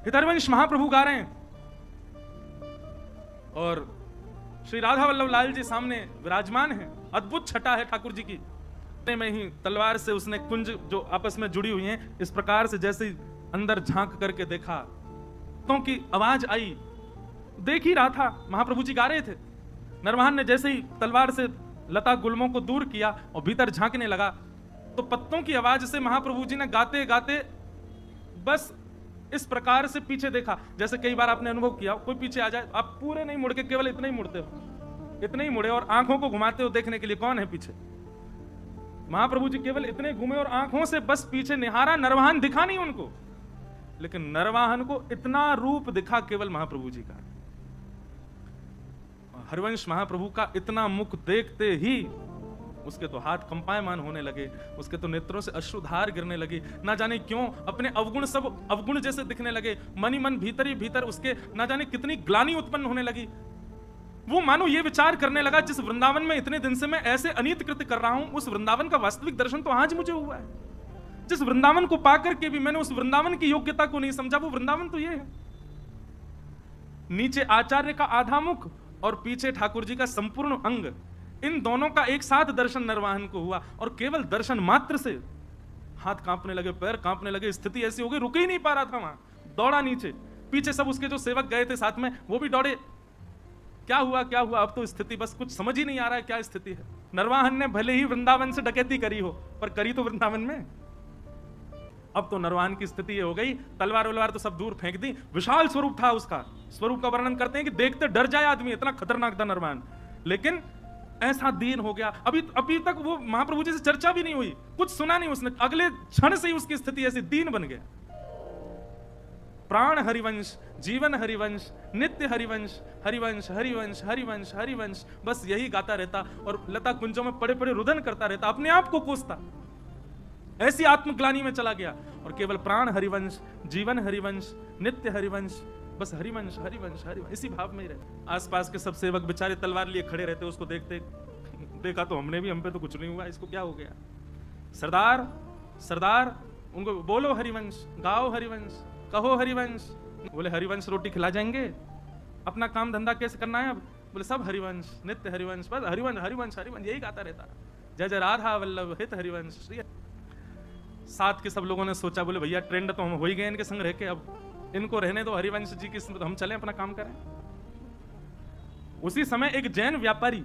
हितहरिवंश महाप्रभु गा रहे हैं और श्री राधा वल्लभ लाल जी सामने विराजमान है। अद्भुत छटा है ठाकुर जी की। में ही तलवार से उसने कुंज जो आपस में जुड़ी हुई हैं इस प्रकार से जैसे अंदर झांक करके देखा तो की आवाज आई। देख ही रहा था, महाप्रभु जी गा रहे थे। नरवाहन ने जैसे ही तलवार से लता गुल्मों को दूर किया और भीतर झांकने लगा तो पत्तों की आवाज से महाप्रभु जी ने गाते गाते बस इस प्रकार से पीछे देखा। जैसे कई बार आपने अनुभव किया, कोई पीछे आ जाए, आप पूरे नहीं मुड़ के केवल इतने ही मुड़ते हो, इतने ही मुड़े और आंखों को घुमाते हो देखने के लिए कौन है पीछे। महाप्रभु जी केवल इतने घूमे और आंखों से बस पीछे निहारा। नरवाहन दिखा नहीं उनको, लेकिन नरवाहन को इतना रूप दिखा केवल महाप्रभु जी का। हरिवंश महाप्रभु का इतना मुख देखते ही उसके तो हाथ कंपायमान होने लगे, उसके तो नेत्रों से अश्रुधार गिरने लगी। ना जाने क्यों अपने अवगुण सब अवगुण जैसे दिखने लगे। मन ही मन भीतर ही भीतर उसके ना जाने कितनी ग्लानि उत्पन्न होने लगी। वो मानो ये विचार करने लगा, जिस वृंदावन में इतने दिन से मैं ऐसे अनित कृत्य कर रहा हूं, उस वृंदावन का वास्तविक दर्शन तो आज मुझे हुआ है। जिस वृंदावन को पाकर के भी मैंने उस वृंदावन की योग्यता को नहीं समझा, वो वृंदावन तो ये है। नीचे आचार्य का आधा मुख और पीछे ठाकुर जी का संपूर्ण अंग, इन दोनों का एक साथ दर्शन नरवाहन को हुआ। और केवल दर्शन मात्र से हाथ कांपने लगे, पैर कांपने लगे, स्थिति ऐसी हो गई रुक ही नहीं पा रहा था वहां। दौड़ा नीचे, पीछे सब उसके जो सेवक गए थे साथ में वो भी दौड़े। क्या हुआ क्या हुआ, अब तो स्थिति बस कुछ समझ ही नहीं आ रहा है क्या स्थिति है। नरवाहन ने भले ही वृंदावन से डकैती करी हो, पर करी तो वृंदावन में। अब तो नरवाहन की स्थिति ये हो गई, तलवार वलवार तो सब दूर फेंक दी। विशाल स्वरूप था उसका, स्वरूप का वर्णन करते हैं कि देखते डर जाए आदमी, इतना खतरनाक था नरवाहन। लेकिन ऐसा दीन हो गया, अभी तक वो महाप्रभु जी से चर्चा भी नहीं हुई, कुछ सुना नहीं उसने, अगले क्षण से ही उसकी स्थिति ऐसी दीन बन गया। प्राण हरिवंश, जीवन हरिवंश, नित्य हरिवंश, हरिवंश हरिवंश हरिवंश हरिवंश, बस यही गाता रहता और लता कुंजों में पड़े पड़े रुदन करता रहता, अपने आप को कोसता। ऐसी आत्मग्लानि में चला गया और केवल प्राण हरिवंश, जीवन हरिवंश, नित्य हरिवंश, बस हरिवंश हरिवंश हरिवंश, इसी भाव में ही रहते। आसपास के सब सेवक बेचारे तलवार लिए खड़े रहते, उसको देखते, देखा तो हमने भी, हम पे तो कुछ नहीं हुआ, इसको क्या हो गया। सरदार सरदार उनको बोलो हरिवंश, गाओ हरिवंश, कहो हरिवंश। बोले हरिवंश रोटी खिला जाएंगे, अपना काम धंधा कैसे करना है अब। बोले सब हरिवंश, नित्य हरिवंश, बस हरिवंश हरिवंश हरिवंश, यही गाता रहता। जय जय राधा वल्लभ हित हरिवंश श्री। साथ के सब लोगों ने सोचा, बोले भैया ट्रेंड तो हम हो ही गए इनके संग रह के, अब इनको रहने दो, हरिवंश जी की हम चलें अपना काम करें। उसी समय एक जैन व्यापारी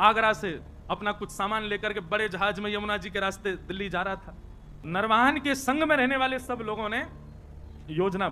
आगरा से अपना कुछ सामान लेकर के बड़े जहाज में यमुना जी के रास्ते दिल्ली जा रहा था। नरवाहन के संग में रहने वाले सब लोगों ने योजना